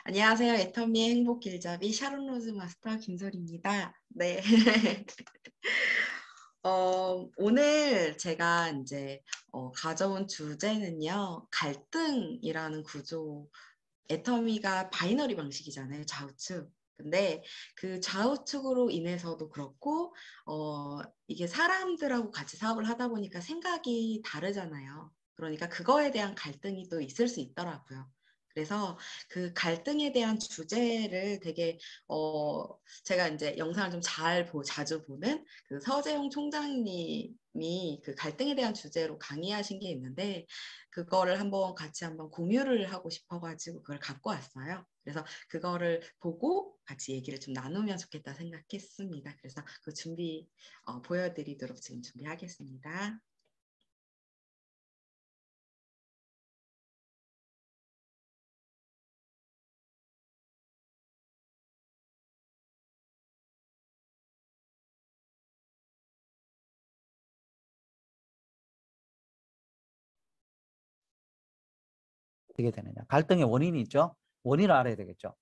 안녕하세요. 애터미의 행복 길잡이 샤론 로즈 마스터 김솔입니다. 네. 오늘 제가 이제 가져온 주제는요, 갈등이라는 구조. 애터미가 바이너리 방식이잖아요, 좌우측. 근데 그 좌우측으로 인해서도 그렇고, 이게 사람들하고 같이 사업을 하다 보니까 생각이 다르잖아요. 그러니까 그거에 대한 갈등이 또 있을 수 있더라고요. 그래서 그 갈등에 대한 주제를 되게 제가 이제 영상을 좀 자주 보는 그 서재용 총장님이 그 갈등에 대한 주제로 강의하신 게 있는데 그거를 같이 한번 공유를 하고 싶어가지고 그걸 갖고 왔어요. 그래서 그거를 보고 같이 얘기를 좀 나누면 좋겠다 생각했습니다. 그래서 그 보여드리도록 지금 준비하겠습니다. 어떻게 되느냐. 갈등의 원인이 있죠. 원인을 알아야 되겠죠.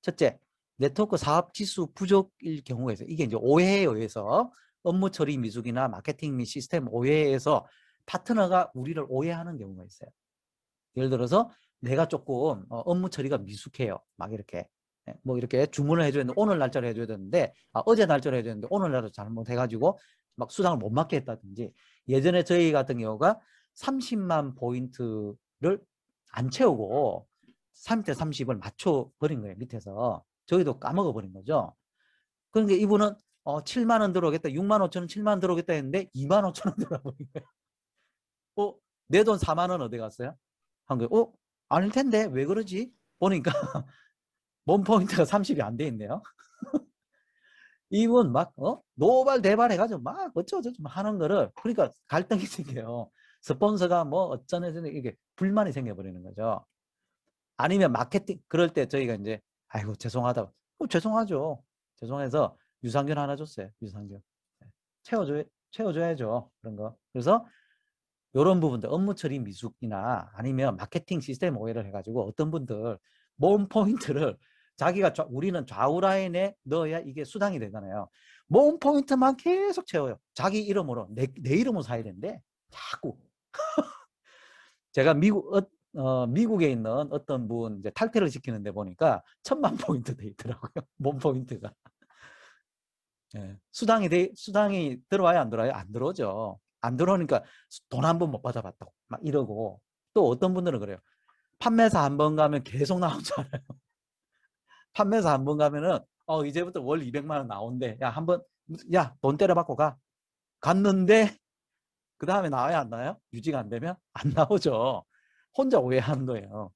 첫째, 네트워크 사업 지수 부족일 경우가 있어요. 이게 이제 오해에 의해서 업무 처리 미숙이나 마케팅 및 시스템 오해에 의해서 파트너가 우리를 오해하는 경우가 있어요. 예를 들어서 내가 조금 업무 처리가 미숙해요. 막 이렇게. 뭐 이렇게 주문을 해줘야 되는데 오늘 날짜로 해줘야 되는데 어제 날짜로 해줘야 되는데 오늘 날짜로 잘못해가지고 막 수당을 못 맞게 했다든지 예전에 저희 같은 경우가 30만 포인트를 안 채우고 30대 30을 맞춰버린 거예요. 밑에서. 저희도 까먹어버린 거죠. 그러니까 이분은 7만 원 들어오겠다. 6만 5천 원, 7만 원 들어오겠다 했는데 2만 5천 원 들어버린 거예요. 내 돈 4만 원 어디 갔어요? 한 거예요. 아닐 텐데 왜 그러지? 보니까 몸 포인트가 30이 안 돼 있네요. 이분 막 노발대발 해가지고 막 어쩌고저쩌고 하는 거를 그러니까 갈등이 생겨요. 스폰서가 뭐 어쩌네 이게 불만이 생겨버리는 거죠. 아니면 마케팅 그럴 때 저희가 이제 아이고 죄송하다. 죄송하죠. 죄송해서 유산균 하나 줬어요. 유산균. 채워줘야죠. 그런 거. 그래서 이런 부분들 업무 처리 미숙이나 아니면 마케팅 시스템 오해를 해가지고 어떤 분들 모음 포인트를 우리는 좌우 라인에 넣어야 이게 수당이 되잖아요. 모음 포인트만 계속 채워요. 자기 이름으로 내 이름으로 사야 되는데 자꾸 제가 미국에 있는 어떤 분 이제 탈퇴를 시키는데 보니까 1,000만 포인트 돼 있더라고요. 몸 포인트가. 예. 수당이 들어와요, 안 들어와요? 안 들어오죠. 안 들어오니까 돈 한 번 못 받아봤다고 막 이러고 또 어떤 분들은 그래요. 판매사 한 번 가면 계속 나오잖아요. 판매사 한 번 가면은 이제부터 월 200만 원 나온대. 야, 돈 때려받고 가. 갔는데 그 다음에 나와야 안 나와요? 유지가 안 되면 안 나오죠. 혼자 오해하는 거예요.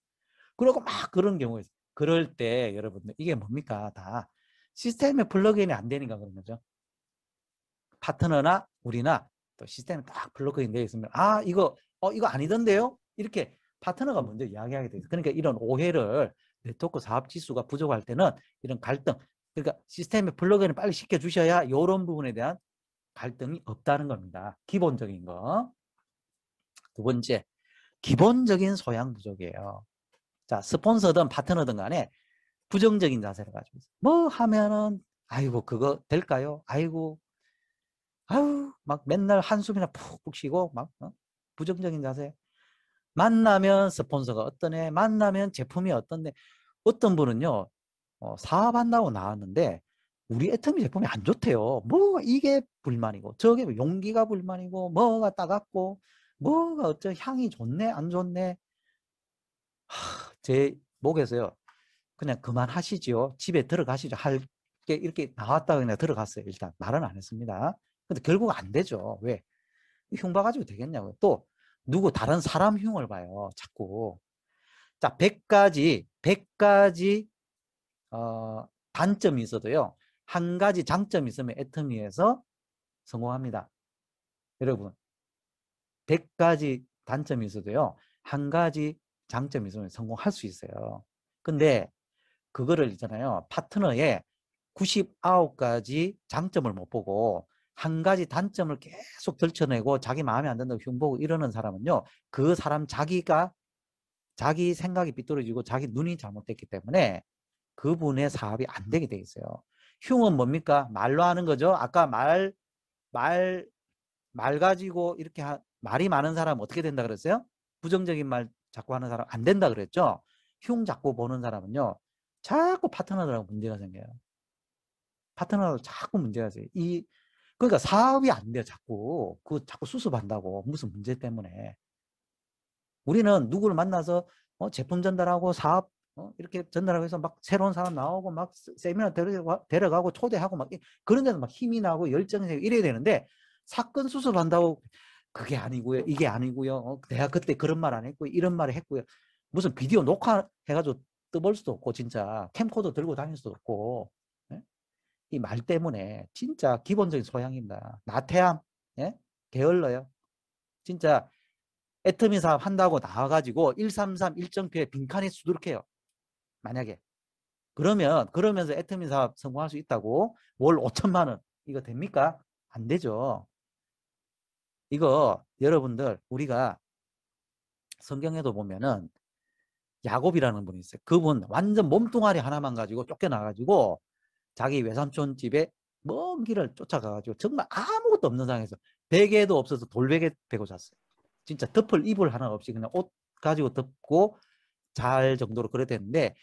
그러고 막 그런 경우가 있어요. 그럴 때 여러분들 이게 뭡니까? 다 시스템에 플러그인이 안 되니까 그런 거죠. 파트너나 우리나 또 시스템에 딱 플러그인 되어 있으면 이거 아니던데요? 이렇게 파트너가 먼저 이야기하게 돼요. 그러니까 이런 오해를 네트워크 사업 지수가 부족할 때는 이런 갈등 그러니까 시스템에 플러그인을 빨리 시켜주셔야 이런 부분에 대한 갈등이 없다는 겁니다. 기본적인 거. 두 번째, 기본적인 소양 부족이에요. 자, 스폰서든 파트너든 간에 부정적인 자세를 가지고 있어요. 뭐 하면은 아이고 그거 될까요? 아이고 아유 막 맨날 한숨이나 푹푹 쉬고 막 부정적인 자세. 만나면 스폰서가 어떠네, 만나면 제품이 어떤데. 어떤 분은요 사업한다고 나왔는데 우리 애터미 제품이 안 좋대요. 뭐 이게 불만이고 저게 용기가 불만이고 뭐가 따갑고 뭐가 향이 좋네 안 좋네. 제 목에서요 그냥 그만하시지요. 집에 들어가시죠. 할 게 이렇게 나왔다가 그냥 들어갔어요. 일단 말은 안 했습니다. 근데 결국 안 되죠. 왜? 흉 봐가지고 되겠냐고요. 또 누구 다른 사람 흉을 봐요. 자꾸. 자, 100가지 단점이 있어도요. 한 가지 장점이 있으면 애터미에서 성공합니다. 여러분, 100가지 단점이 있어도요. 한 가지 장점이 있으면 성공할 수 있어요. 근데 그거를 있잖아요. 파트너의 99가지 장점을 못 보고 한 가지 단점을 계속 들춰내고 자기 마음에 안 든다고 흉보고 이러는 사람은요. 그 사람 자기가 자기 생각이 삐뚤어지고 자기 눈이 잘못됐기 때문에 그분의 사업이 안 되게 돼 있어요. 흉은 뭡니까? 말로 하는 거죠. 아까 말, 말 가지고 이렇게 말이 많은 사람은 어떻게 된다 그랬어요? 부정적인 말 자꾸 하는 사람 안 된다 그랬죠. 흉 자꾸 보는 사람은요, 자꾸 파트너들하고 문제가 생겨요. 파트너하고 자꾸 문제가 생겨요. 그러니까 사업이 안 돼요. 자꾸 수습한다고 무슨 문제 때문에. 우리는 누구를 만나서 제품 전달하고 사업 이렇게 전달하고 해서 막 새로운 사람 나오고 막 세미나 데려가고 초대하고 막 그런 데서 막 힘이 나고 열정이 생기고 이래야 되는데, 사건 수습한다고 그게 아니고요, 이게 아니고요, 내가 그때 그런 말 안 했고 이런 말을 했고요, 무슨 비디오 녹화해가지고 떠볼 수도 없고 진짜 캠코더 들고 다닐 수도 없고, 예? 이 말 때문에 진짜 기본적인 소양입니다. 나태함, 예? 게을러요. 진짜 애터미 사업 한다고 나와가지고 133 일정표에 빈칸이 수두룩해요. 만약에. 그러면서 애터미 사업 성공할 수 있다고 월 5천만 원 이거 됩니까? 안 되죠. 이거 여러분들 우리가 성경에도 보면은 야곱이라는 분이 있어요. 그분 완전 몸뚱아리 하나만 가지고 쫓겨나가지고 자기 외삼촌 집에 먼 길을 쫓아가가지고 정말 아무것도 없는 상황에서 베개도 없어서 돌베개 베고 잤어요. 진짜 덮을 이불 하나 없이 그냥 옷 가지고 덮고 잘 정도로 그랬는데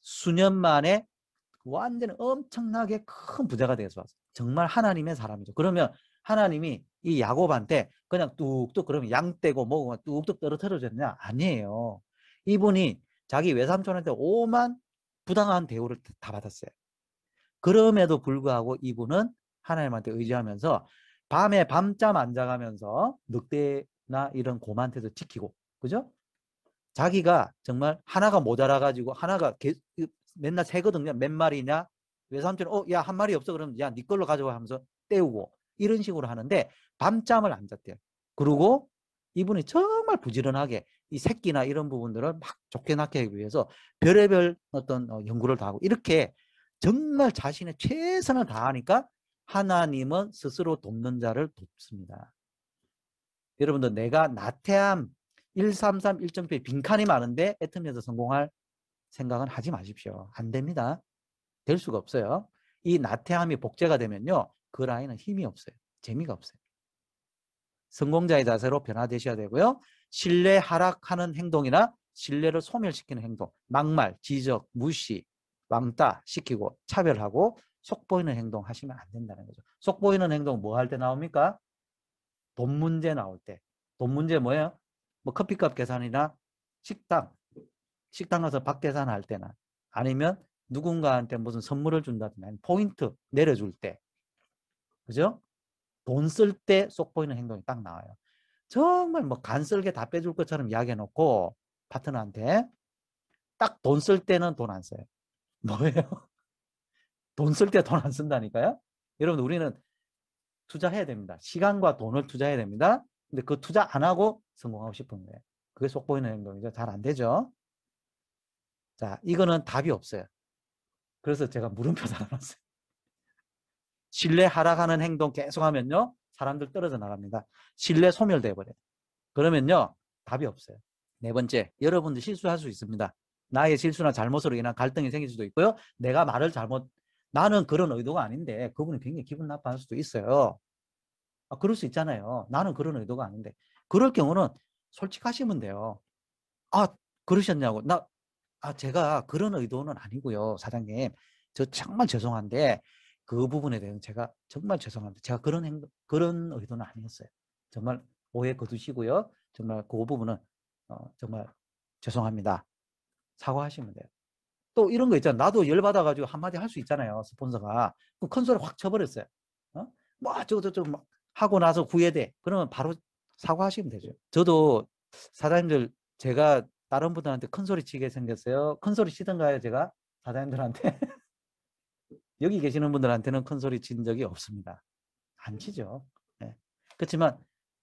수년 만에 완전 엄청나게 큰 부자가 되어서 왔어요. 정말 하나님의 사람이죠. 그러면 하나님이 이 야곱한테 그냥 뚝뚝 그러면 양 떼고 뭐고 뚝뚝 떨어뜨려졌냐? 아니에요. 이분이 자기 외삼촌한테 오만 부당한 대우를 다 받았어요. 그럼에도 불구하고 이분은 하나님한테 의지하면서 밤에 밤잠 안 자가면서 늑대나 이런 곰한테도 지키고, 그죠? 자기가 정말 하나가 모자라가지고 하나가 맨날 새거든요. 몇 마리냐? 외삼촌 야, 한 마리 없어. 그러면 야, 네 걸로 가져와 하면서 떼우고 이런 식으로 하는데 밤잠을 안 잤대요. 그리고 이분이 정말 부지런하게 이 새끼나 이런 부분들을 막 좋게 낳게 하기 위해서 별의별 어떤 연구를 다 하고 이렇게 정말 자신의 최선을 다하니까 하나님은 스스로 돕는 자를 돕습니다. 여러분들 내가 나태함 133 1.P 빈칸이 많은데 애터미에서 성공할 생각은 하지 마십시오. 안 됩니다. 될 수가 없어요. 이 나태함이 복제가 되면요, 그 라인은 힘이 없어요. 재미가 없어요. 성공자의 자세로 변화되셔야 되고요. 신뢰 하락하는 행동이나 신뢰를 소멸시키는 행동, 막말, 지적, 무시, 왕따 시키고 차별하고 속 보이는 행동 하시면 안 된다는 거죠. 속 보이는 행동 뭐 할 때 나옵니까? 돈 문제 나올 때. 돈 문제 뭐예요? 뭐 커피값 계산이나 식당 가서 밥 계산할 때나 아니면 누군가한테 무슨 선물을 준다든지 아니면 포인트 내려줄 때, 그죠? 돈 쓸 때 속 보이는 행동이 딱 나와요. 정말 뭐 간쓸게 다 빼줄 것처럼 이야기해 놓고 파트너한테 딱 돈 쓸 때는 돈 안 써요. 뭐예요? 돈 쓸 때 돈 안 쓴다니까요? 여러분 우리는 투자해야 됩니다. 시간과 돈을 투자해야 됩니다. 근데 그 투자 안 하고 성공하고 싶은 거예요. 그게 속 보이는 행동이죠. 잘 안 되죠. 자, 이거는 답이 없어요. 그래서 제가 물음표 달아놨어요. 신뢰 하락하는 행동 계속하면요, 사람들 떨어져 나갑니다. 신뢰 소멸돼 버려요. 그러면요, 답이 없어요. 네 번째, 여러분들 실수할 수 있습니다. 나의 실수나 잘못으로 인한 갈등이 생길 수도 있고요. 내가 말을 나는 그런 의도가 아닌데 그분이 굉장히 기분 나빠할 수도 있어요. 그럴 수 있잖아요. 나는 그런 의도가 아닌데. 그럴 경우는 솔직하시면 돼요. 그러셨냐고. 제가 그런 의도는 아니고요, 사장님. 저 정말 죄송한데 그 부분에 대해서 제가 정말 죄송합니다. 제가 그런 의도는 아니었어요. 정말 오해 거두시고요. 정말 그 부분은 정말 죄송합니다. 사과하시면 돼요. 또 이런 거 있잖아요. 나도 열받아가지고 한마디 할 수 있잖아요. 스폰서가. 그럼 큰 소리 확 쳐버렸어요. 뭐 저거 막 하고 나서 후회돼. 그러면 바로 사과하시면 되죠. 저도 사장님들 제가 다른 분들한테 큰 소리 치게 생겼어요. 큰 소리 치던가요, 제가? 사장님들한테? 여기 계시는 분들한테는 큰 소리 친 적이 없습니다. 안 치죠. 네. 그렇지만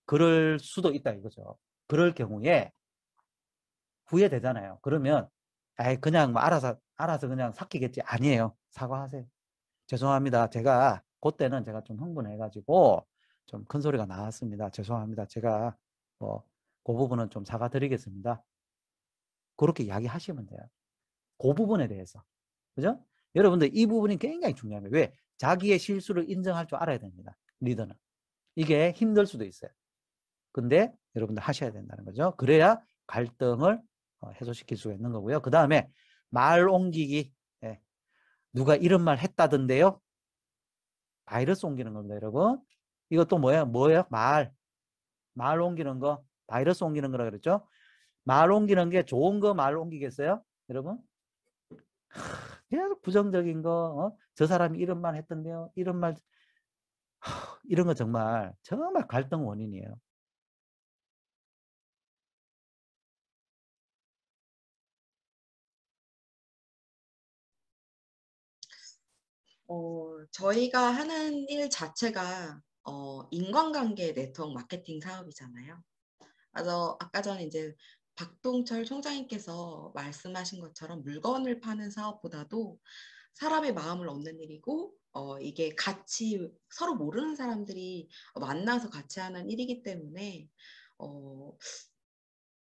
그럴 수도 있다 이거죠. 그럴 경우에 후회되잖아요. 그러면 그냥 뭐 알아서 그냥 삭히겠지. 아니에요. 사과하세요. 죄송합니다. 그때는 제가 좀 흥분해가지고 좀 큰 소리가 나왔습니다. 죄송합니다. 제가 그 부분은 좀 사과드리겠습니다. 그렇게 이야기하시면 돼요. 그 부분에 대해서. 그죠? 여러분들 이 부분이 굉장히 중요합니다. 왜? 자기의 실수를 인정할 줄 알아야 됩니다. 리더는. 이게 힘들 수도 있어요. 근데 여러분들 하셔야 된다는 거죠. 그래야 갈등을 해소시킬 수가 있는 거고요. 그 다음에 말 옮기기. 예. 누가 이런 말 했다던데요? 바이러스 옮기는 겁니다, 여러분. 이것도 뭐예요? 말 옮기는 거. 바이러스 옮기는 거라 그랬죠? 말 옮기는 게 좋은 거 말 옮기겠어요? 여러분? 계속 부정적인 거, 저 사람이 이런 말 했던데요? 이런 거 정말 갈등 원인이에요. 저희가 하는 일 자체가 인간관계 네트워크 마케팅 사업이잖아요. 그래서 아까 전에 이제 박동철 총장님께서 말씀하신 것처럼 물건을 파는 사업보다도 사람의 마음을 얻는 일이고 이게 같이 서로 모르는 사람들이 만나서 같이 하는 일이기 때문에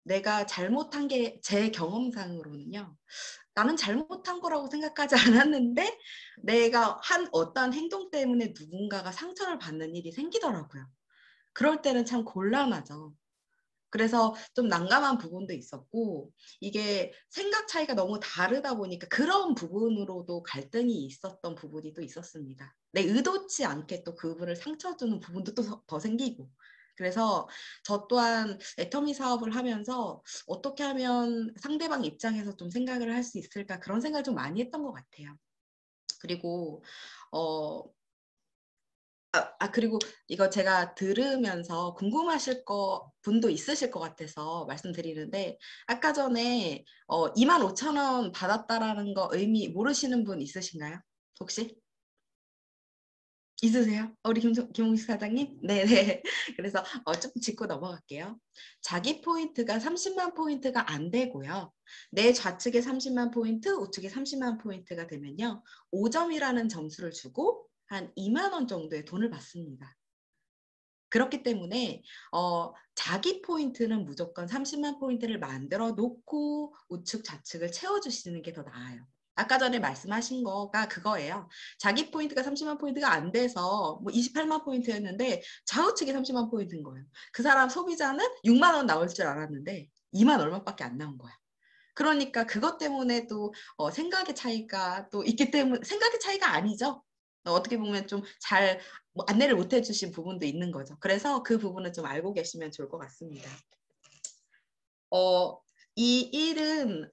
내가 잘못한 게 제 경험상으로는요. 나는 잘못한 거라고 생각하지 않았는데 내가 한 어떠한 행동 때문에 누군가가 상처를 받는 일이 생기더라고요. 그럴 때는 참 곤란하죠. 그래서 좀 난감한 부분도 있었고 이게 생각 차이가 너무 다르다 보니까 그런 부분으로도 갈등이 있었던 부분이 또 있었습니다. 내 의도치 않게 또 그분을 상처 주는 부분도 또 더 생기고 그래서 저 또한 애터미 사업을 하면서 어떻게 하면 상대방 입장에서 좀 생각을 할 수 있을까 그런 생각을 좀 많이 했던 것 같아요. 그리고 그리고 이거 제가 들으면서 궁금하실 분도 있으실 것 같아서 말씀드리는데 아까 전에 25,000원 받았다라는 거 의미 모르시는 분 있으신가요? 혹시? 있으세요? 우리 김홍식 사장님? 네네. 그래서 좀 짚고 넘어갈게요. 자기 포인트가 30만 포인트가 안 되고요. 내 좌측에 30만 포인트, 우측에 30만 포인트가 되면요. 5점이라는 점수를 주고 한 2만 원 정도의 돈을 받습니다. 그렇기 때문에 자기 포인트는 무조건 30만 포인트를 만들어 놓고 우측 좌측을 채워주시는 게 더 나아요. 아까 전에 말씀하신 거가 그거예요. 자기 포인트가 30만 포인트가 안 돼서 뭐 28만 포인트였는데 좌우측이 30만 포인트인 거예요. 그 사람 소비자는 6만 원 나올 줄 알았는데 2만 얼마밖에 안 나온 거야. 그러니까 그것 때문에 또 생각의 차이가 또 있기 때문에 생각의 차이가 아니죠. 어떻게 보면 좀 잘 안내를 못 해주신 부분도 있는 거죠. 그래서 그 부분은 좀 알고 계시면 좋을 것 같습니다. 이 일은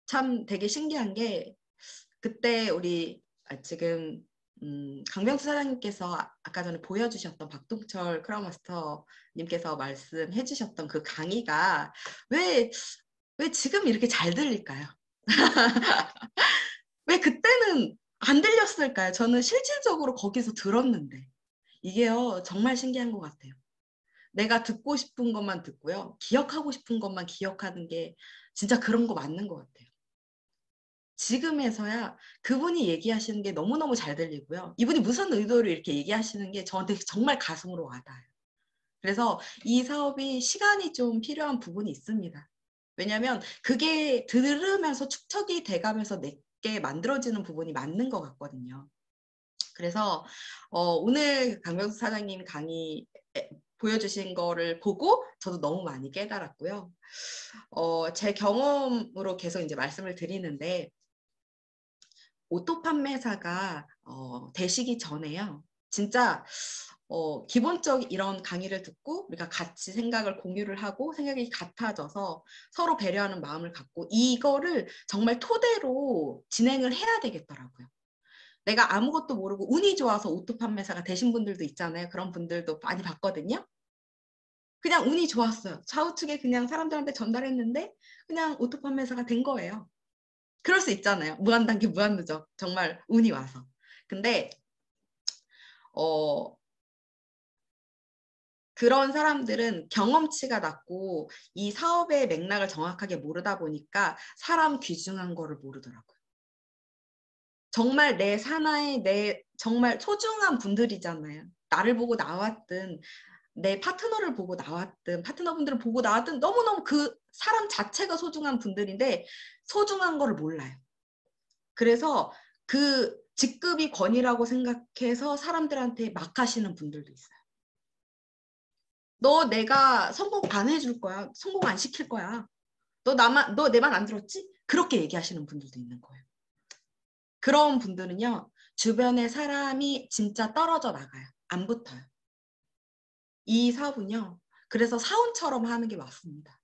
참 되게 신기한 게 그때 우리 지금 강병수 사장님께서 아까 전에 보여주셨던 박동철 크라운마스터님께서 말씀해 주셨던 그 강의가 왜 지금 이렇게 잘 들릴까요? 왜 그때는 안 들렸을까요? 저는 실질적으로 거기서 들었는데 이게요 정말 신기한 것 같아요. 내가 듣고 싶은 것만 듣고요. 기억하고 싶은 것만 기억하는 게 진짜 그런 거 맞는 것 같아요. 지금에서야 그분이 얘기하시는 게 너무너무 잘 들리고요. 이분이 무슨 의도로 이렇게 얘기하시는 게 저한테 정말 가슴으로 와닿아요. 그래서 이 사업이 시간이 좀 필요한 부분이 있습니다. 왜냐하면 그게 들으면서 축적이 돼가면서 내게 만들어지는 부분이 맞는 것 같거든요. 그래서 오늘 강병수 사장님 강의 보여주신 거를 보고 저도 너무 많이 깨달았고요. 제 경험으로 계속 이제 말씀을 드리는데 오토 판매사가 되시기 전에요. 진짜 기본적 이런 강의를 듣고 우리가 같이 생각을 공유를 하고 생각이 같아져서 서로 배려하는 마음을 갖고 이거를 정말 토대로 진행을 해야 되겠더라고요. 내가 아무것도 모르고 운이 좋아서 오토 판매사가 되신 분들도 있잖아요. 그런 분들도 많이 봤거든요. 그냥 운이 좋았어요. 좌우측에 그냥 사람들한테 전달했는데 그냥 오토 판매사가 된 거예요. 그럴 수 있잖아요. 무한단계 무한누적. 정말 운이 와서. 근데 그런 사람들은 경험치가 낮고 이 사업의 맥락을 정확하게 모르다 보니까 사람 귀중한 거를 모르더라고요. 정말 내 사나이 내 정말 소중한 분들이잖아요. 나를 보고 나왔든 내 파트너를 보고 나왔든 파트너분들을 보고 나왔든 너무너무 그 사람 자체가 소중한 분들인데 소중한 거를 몰라요. 그래서 그 직급이 권위라고 생각해서 사람들한테 막 하시는 분들도 있어요. 너 내가 성공 안 해줄 거야. 성공 안 시킬 거야. 너 내 말 안 들었지? 그렇게 얘기하시는 분들도 있는 거예요. 그런 분들은요. 주변에 사람이 진짜 떨어져 나가요. 안 붙어요. 이 사업은요. 그래서 사원처럼 하는 게 맞습니다.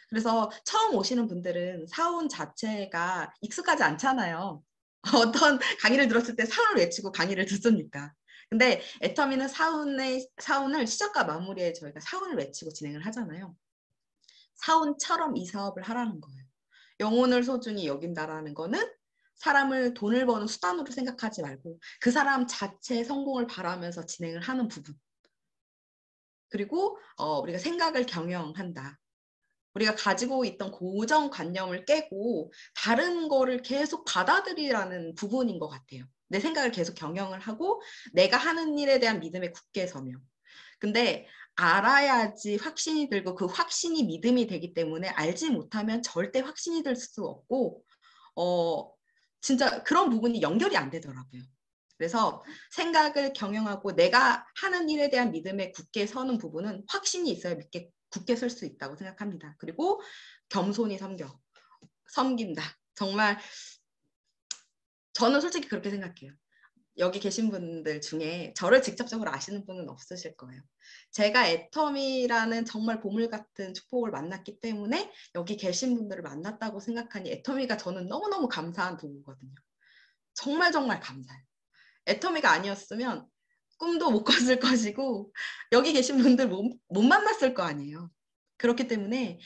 그래서 처음 오시는 분들은 사원 자체가 익숙하지 않잖아요. 어떤 강의를 들었을 때 사원을 외치고 강의를 듣습니까? 근데 애터미는 사원을 시작과 마무리에 저희가 사원을 외치고 진행을 하잖아요. 사원처럼 이 사업을 하라는 거예요. 영혼을 소중히 여긴다라는 거는 사람을 돈을 버는 수단으로 생각하지 말고 그 사람 자체의 성공을 바라면서 진행을 하는 부분. 그리고 우리가 생각을 경영한다. 우리가 가지고 있던 고정관념을 깨고 다른 거를 계속 받아들이라는 부분인 것 같아요. 내 생각을 계속 경영을 하고 내가 하는 일에 대한 믿음에 굳게 서며. 근데 알아야지 확신이 들고 그 확신이 믿음이 되기 때문에 알지 못하면 절대 확신이 들 수 없고 진짜 그런 부분이 연결이 안 되더라고요. 그래서 생각을 경영하고 내가 하는 일에 대한 믿음에 굳게 서는 부분은 확신이 있어야 믿게 굳게 설 수 있다고 생각합니다. 그리고 겸손히 섬긴다. 정말 저는 솔직히 그렇게 생각해요. 여기 계신 분들 중에 저를 직접적으로 아시는 분은 없으실 거예요. 제가 애터미라는 정말 보물 같은 축복을 만났기 때문에 여기 계신 분들을 만났다고 생각하니 애터미가 저는 너무너무 감사한 도구거든요. 정말 정말 감사해요. 애터미가 아니었으면 꿈도 못 꿨을 것이고 여기 계신 분들 못 만났을 거 아니에요. 그렇기 때문에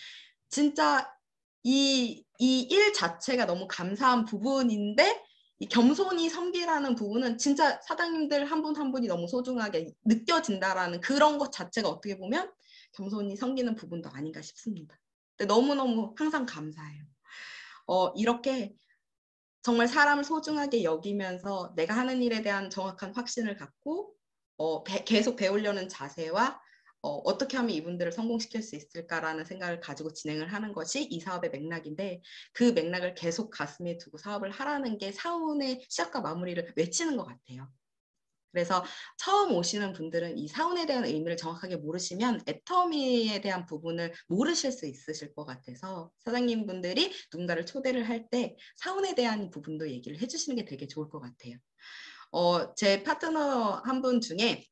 진짜 이 일 자체가 너무 감사한 부분인데 이 겸손히 섬기라는 부분은 진짜 사장님들 한 분 한 분이 너무 소중하게 느껴진다라는 그런 것 자체가 어떻게 보면 겸손히 섬기는 부분도 아닌가 싶습니다. 근데 너무너무 항상 감사해요. 이렇게 정말 사람을 소중하게 여기면서 내가 하는 일에 대한 정확한 확신을 갖고 계속 배우려는 자세와 어떻게 하면 이분들을 성공시킬 수 있을까라는 생각을 가지고 진행을 하는 것이 이 사업의 맥락인데 그 맥락을 계속 가슴에 두고 사업을 하라는 게 사원의 시작과 마무리를 외치는 것 같아요. 그래서 처음 오시는 분들은 이 사원에 대한 의미를 정확하게 모르시면 애터미에 대한 부분을 모르실 수 있으실 것 같아서 사장님 분들이 누군가를 초대를 할 때 사원에 대한 부분도 얘기를 해주시는 게 되게 좋을 것 같아요. 제 파트너 한 분 중에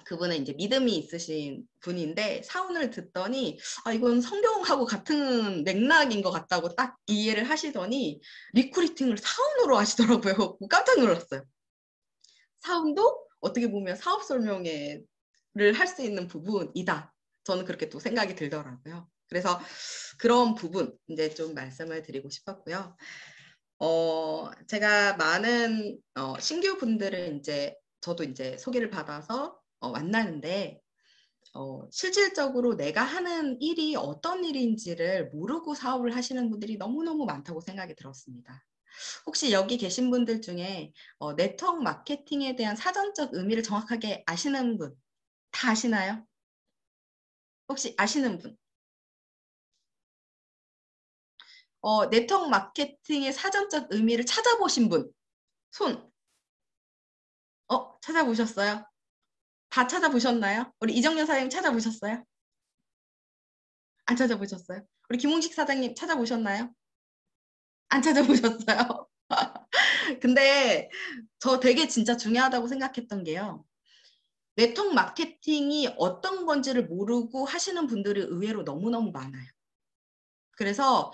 그분은 이제 믿음이 있으신 분인데 사원을 듣더니 이건 성경하고 같은 맥락인 것 같다고 딱 이해를 하시더니 리크루팅을 사원으로 하시더라고요. 깜짝 놀랐어요. 사원도 어떻게 보면 사업 설명회를 할 수 있는 부분이다. 저는 그렇게 또 생각이 들더라고요. 그래서 그런 부분 이제 좀 말씀을 드리고 싶었고요. 제가 많은 신규 분들을 이제 저도 이제 소개를 받아서 만나는데 실질적으로 내가 하는 일이 어떤 일인지를 모르고 사업을 하시는 분들이 너무너무 많다고 생각이 들었습니다. 혹시 여기 계신 분들 중에 네트워크 마케팅에 대한 사전적 의미를 정확하게 아시는 분? 다 아시나요? 혹시 아시는 분? 네트워크 마케팅의 사전적 의미를 찾아보신 분? 손. 찾아보셨어요? 다 찾아보셨나요? 우리 이정현 사장님 찾아보셨어요? 안 찾아보셨어요? 우리 김홍식 사장님 찾아보셨나요? 안 찾아보셨어요? 근데 저 되게 진짜 중요하다고 생각했던 게요. 네트워크 마케팅이 어떤 건지를 모르고 하시는 분들이 의외로 너무너무 많아요. 그래서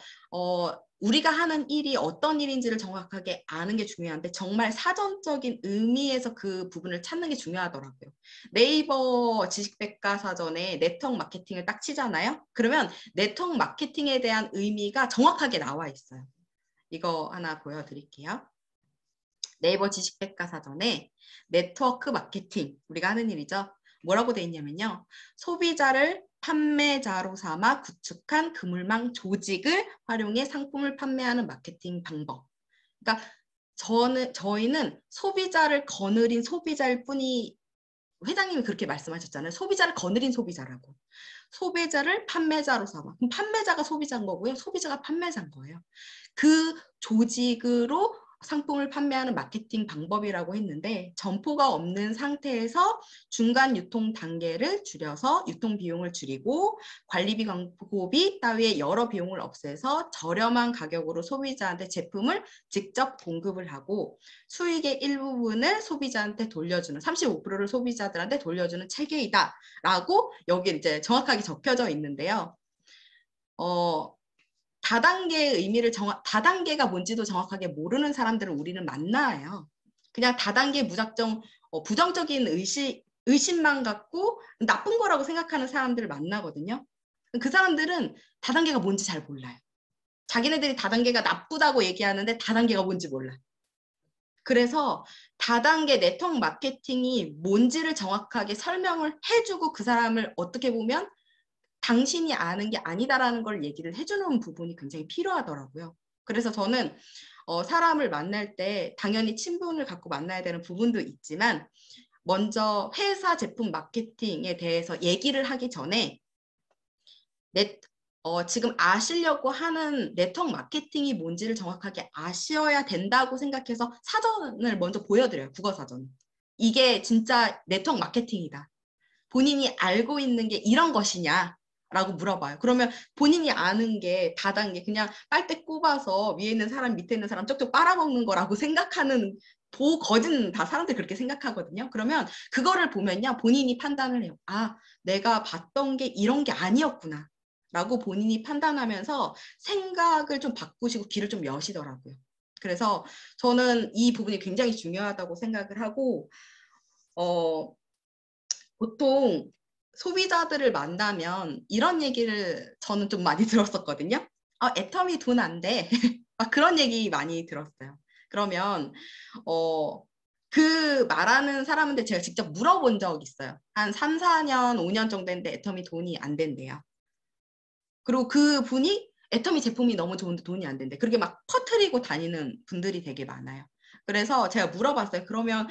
우리가 하는 일이 어떤 일인지를 정확하게 아는 게 중요한데 정말 사전적인 의미에서 그 부분을 찾는 게 중요하더라고요. 네이버 지식백과사전에 네트워크 마케팅을 딱 치잖아요. 그러면 네트워크 마케팅에 대한 의미가 정확하게 나와 있어요. 이거 하나 보여드릴게요. 네이버 지식백과사전에 네트워크 마케팅, 우리가 하는 일이죠. 뭐라고 돼 있냐면요. 소비자를 판매자로 삼아 구축한 그물망 조직을 활용해 상품을 판매하는 마케팅 방법. 그러니까 저희는 소비자를 거느린 소비자일 뿐이 회장님이 그렇게 말씀하셨잖아요. 소비자를 거느린 소비자라고. 소비자를 판매자로 삼아. 그럼 판매자가 소비자인 거고요. 소비자가 판매자인 거예요. 그 조직으로 상품을 판매하는 마케팅 방법이라고 했는데 점포가 없는 상태에서 중간 유통 단계를 줄여서 유통 비용을 줄이고 관리비, 광고비 따위의 여러 비용을 없애서 저렴한 가격으로 소비자한테 제품을 직접 공급을 하고 수익의 일부분을 소비자한테 돌려주는 35%를 소비자들한테 돌려주는 체계이다 라고 여기 이제 정확하게 적혀져 있는데요. 다단계의 의미를 다단계가 뭔지도 정확하게 모르는 사람들을 우리는 만나요. 그냥 다단계 무작정 부정적인 의심만 갖고 나쁜 거라고 생각하는 사람들을 만나거든요. 그 사람들은 다단계가 뭔지 잘 몰라요. 자기네들이 다단계가 나쁘다고 얘기하는데 다단계가 뭔지 몰라. 그래서 다단계 네트워크 마케팅이 뭔지를 정확하게 설명을 해주고 그 사람을 어떻게 보면 당신이 아는 게 아니다라는 걸 얘기를 해주는 부분이 굉장히 필요하더라고요. 그래서 저는 사람을 만날 때 당연히 친분을 갖고 만나야 되는 부분도 있지만 먼저 회사 제품 마케팅에 대해서 얘기를 하기 전에 지금 아시려고 하는 네트워크 마케팅이 뭔지를 정확하게 아셔야 된다고 생각해서 사전을 먼저 보여드려요. 국어사전. 이게 진짜 네트워크 마케팅이다. 본인이 알고 있는 게 이런 것이냐 라고 물어봐요. 그러면 본인이 아는 게 다단계 그냥 빨대 꼽아서 위에 있는 사람 밑에 있는 사람 쪽쪽 빨아먹는 거라고 생각하는 거진 다 사람들이 그렇게 생각하거든요. 그러면 그거를 보면요. 본인이 판단을 해요. 아, 내가 봤던 게 이런 게 아니었구나 라고 본인이 판단하면서 생각을 좀 바꾸시고 귀를 좀 여시더라고요. 그래서 저는 이 부분이 굉장히 중요하다고 생각을 하고 보통 소비자들을 만나면 이런 얘기를 저는 좀 많이 들었었거든요. 애터미 돈 안 돼. 막 그런 얘기 많이 들었어요. 그러면 그 말하는 사람한테 제가 직접 물어본 적 있어요. 한 3, 4년, 5년 정도 됐는데 애터미 돈이 안 된대요. 그리고 그 분이 애터미 제품이 너무 좋은데 돈이 안 된대. 그렇게 막 퍼뜨리고 다니는 분들이 되게 많아요. 그래서 제가 물어봤어요. 그러면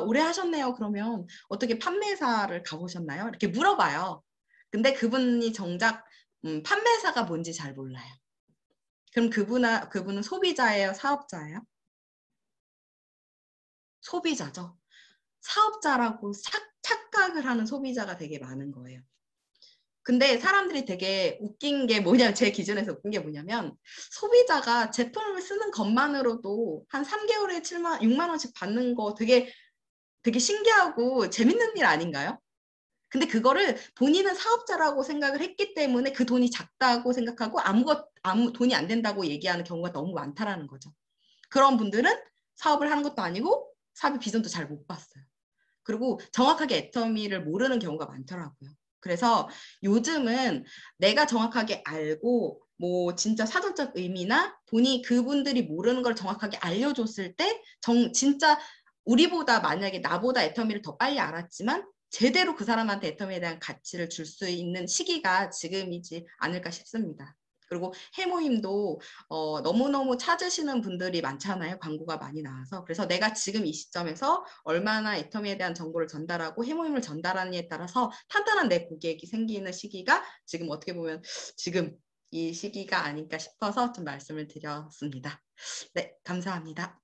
오래 하셨네요. 그러면 어떻게 판매사를 가보셨나요? 이렇게 물어봐요. 근데 그분이 정작 판매사가 뭔지 잘 몰라요. 그럼 그분은 소비자예요? 사업자예요? 소비자죠. 사업자라고 착각을 하는 소비자가 되게 많은 거예요. 근데 사람들이 되게 웃긴 게 뭐냐면 제 기준에서 웃긴 게 뭐냐면 소비자가 제품을 쓰는 것만으로도 한 3개월에 6만 원씩 받는 거 되게 신기하고 재밌는 일 아닌가요? 근데 그거를 본인은 사업자라고 생각을 했기 때문에 그 돈이 작다고 생각하고 아무 돈이 안 된다고 얘기하는 경우가 너무 많다라는 거죠. 그런 분들은 사업을 하는 것도 아니고 사업의 비전도 잘 못 봤어요. 그리고 정확하게 애터미를 모르는 경우가 많더라고요. 그래서 요즘은 내가 정확하게 알고 뭐 진짜 사전적 의미나 그분들이 모르는 걸 정확하게 알려줬을 때 진짜 우리보다 만약에 나보다 애터미를 더 빨리 알았지만 제대로 그 사람한테 애터미에 대한 가치를 줄 수 있는 시기가 지금이지 않을까 싶습니다. 그리고 해모임도 너무너무 찾으시는 분들이 많잖아요. 광고가 많이 나와서. 그래서 내가 지금 이 시점에서 얼마나 애터미에 대한 정보를 전달하고 해모임을 전달하느냐에 따라서 탄탄한 내 고객이 생기는 시기가 지금 어떻게 보면 지금 이 시기가 아닐까 싶어서 좀 말씀을 드렸습니다. 네, 감사합니다.